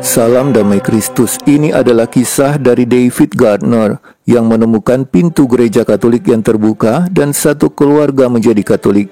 Salam damai Kristus. Ini adalah kisah dari David Gardner yang menemukan pintu gereja Katolik yang terbuka dan satu keluarga menjadi Katolik.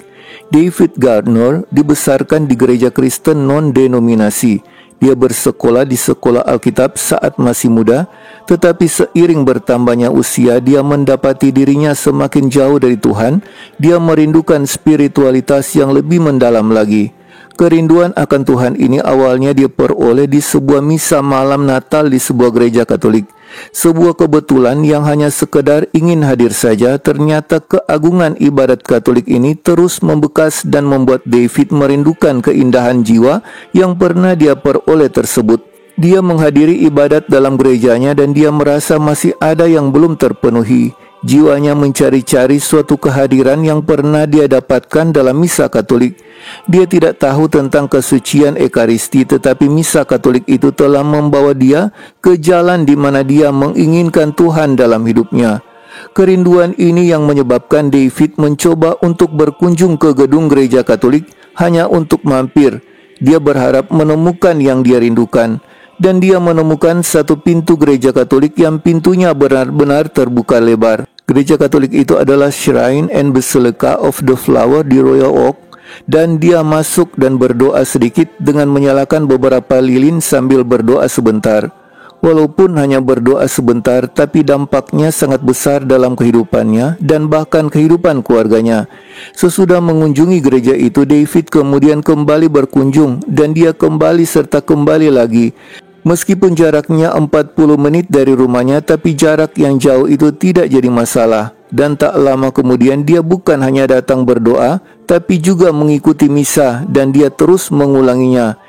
David Gardner dibesarkan di gereja Kristen non-denominasi. Dia bersekolah di sekolah Alkitab saat masih muda, tetapi seiring bertambahnya usia, dia mendapati dirinya semakin jauh dari Tuhan. Dia merindukan spiritualitas yang lebih mendalam lagi. Kerinduan akan Tuhan ini awalnya dia peroleh di sebuah misa malam Natal di sebuah gereja Katolik. Sebuah kebetulan yang hanya sekedar ingin hadir saja, ternyata keagungan ibadat Katolik ini terus membekas dan membuat David merindukan keindahan jiwa yang pernah dia peroleh tersebut. Dia menghadiri ibadat dalam gerejanya dan dia merasa masih ada yang belum terpenuhi. Jiwanya mencari-cari suatu kehadiran yang pernah dia dapatkan dalam misa Katolik. Dia tidak tahu tentang kesucian Ekaristi, tetapi misa Katolik itu telah membawa dia ke jalan di mana dia menginginkan Tuhan dalam hidupnya. Kerinduan ini yang menyebabkan David mencoba untuk berkunjung ke gedung gereja Katolik hanya untuk mampir. Dia berharap menemukan yang dia rindukan. Dan dia menemukan satu pintu gereja Katolik yang pintunya benar-benar terbuka lebar. Gereja Katolik itu adalah Shrine and Basilica of the Flower di Royal Oak, dan dia masuk dan berdoa sedikit dengan menyalakan beberapa lilin sambil berdoa sebentar. Walaupun hanya berdoa sebentar, tapi dampaknya sangat besar dalam kehidupannya dan bahkan kehidupan keluarganya. Sesudah mengunjungi gereja itu, David kemudian kembali berkunjung dan dia kembali serta kembali lagi. Meskipun jaraknya 40 menit dari rumahnya, tapi jarak yang jauh itu tidak jadi masalah. Dan tak lama kemudian dia bukan hanya datang berdoa, tapi juga mengikuti misa dan dia terus mengulanginya.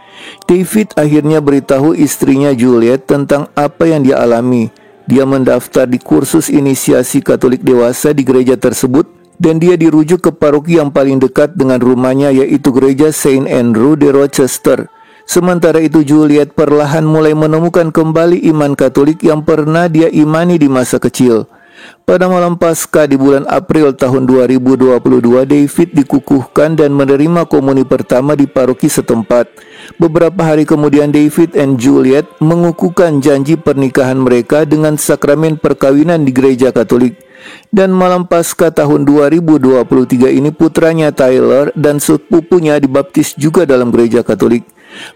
David akhirnya beritahu istrinya Juliet tentang apa yang dia alami. Dia mendaftar di kursus inisiasi Katolik dewasa di gereja tersebut dan dia dirujuk ke paroki yang paling dekat dengan rumahnya, yaitu gereja Saint Andrew di Rochester. Sementara itu Juliet perlahan mulai menemukan kembali iman Katolik yang pernah dia imani di masa kecil. Pada malam Paskah di bulan April tahun 2022, David dikukuhkan dan menerima komuni pertama di paroki setempat. Beberapa hari kemudian David dan Juliet mengukuhkan janji pernikahan mereka dengan sakramen perkawinan di gereja Katolik. Dan malam Paskah tahun 2023 ini putranya Tyler dan sepupunya dibaptis juga dalam gereja Katolik.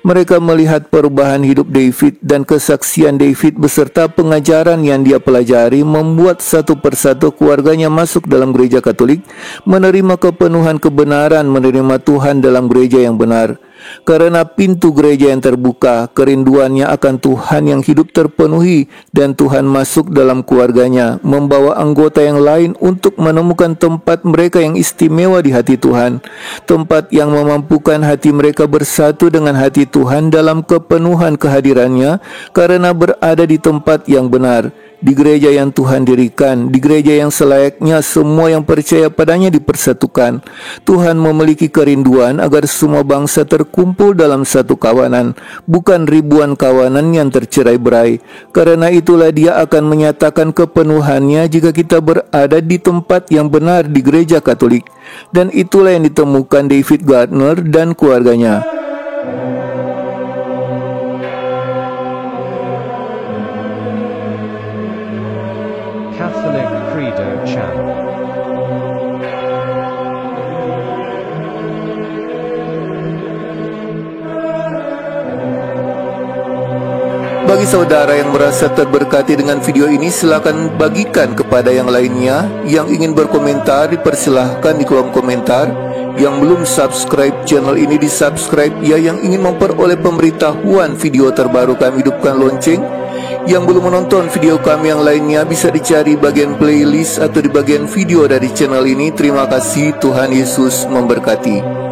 Mereka melihat perubahan hidup David dan kesaksian David beserta pengajaran yang dia pelajari membuat satu persatu keluarganya masuk dalam gereja Katolik, menerima kepenuhan kebenaran, menerima Tuhan dalam gereja yang benar. Karena pintu gereja yang terbuka, kerinduannya akan Tuhan yang hidup terpenuhi dan Tuhan masuk dalam keluarganya, membawa anggota yang lain untuk menemukan tempat mereka yang istimewa di hati Tuhan, tempat yang memampukan hati mereka bersatu dengan hati Tuhan dalam kepenuhan kehadirannya karena berada di tempat yang benar. Di gereja yang Tuhan dirikan, di gereja yang selayaknya semua yang percaya padanya dipersatukan. Tuhan memiliki kerinduan agar semua bangsa terkumpul dalam satu kawanan, bukan ribuan kawanan yang tercerai-berai. Karena itulah dia akan menyatakan kepenuhannya jika kita berada di tempat yang benar di gereja Katolik. Dan itulah yang ditemukan David Gardner dan keluarganya. Catholic Credo Channel. Bagi saudara yang merasa terberkati dengan video ini, silakan bagikan kepada yang lainnya. Yang ingin berkomentar dipersilahkan di kolom komentar. Yang belum subscribe channel ini di subscribe ya. Yang ingin memperoleh pemberitahuan video terbaru kami, hidupkan lonceng. Yang belum menonton video kami yang lainnya bisa dicari bagian playlist atau di bagian video dari channel ini. Terima kasih, Tuhan Yesus memberkati.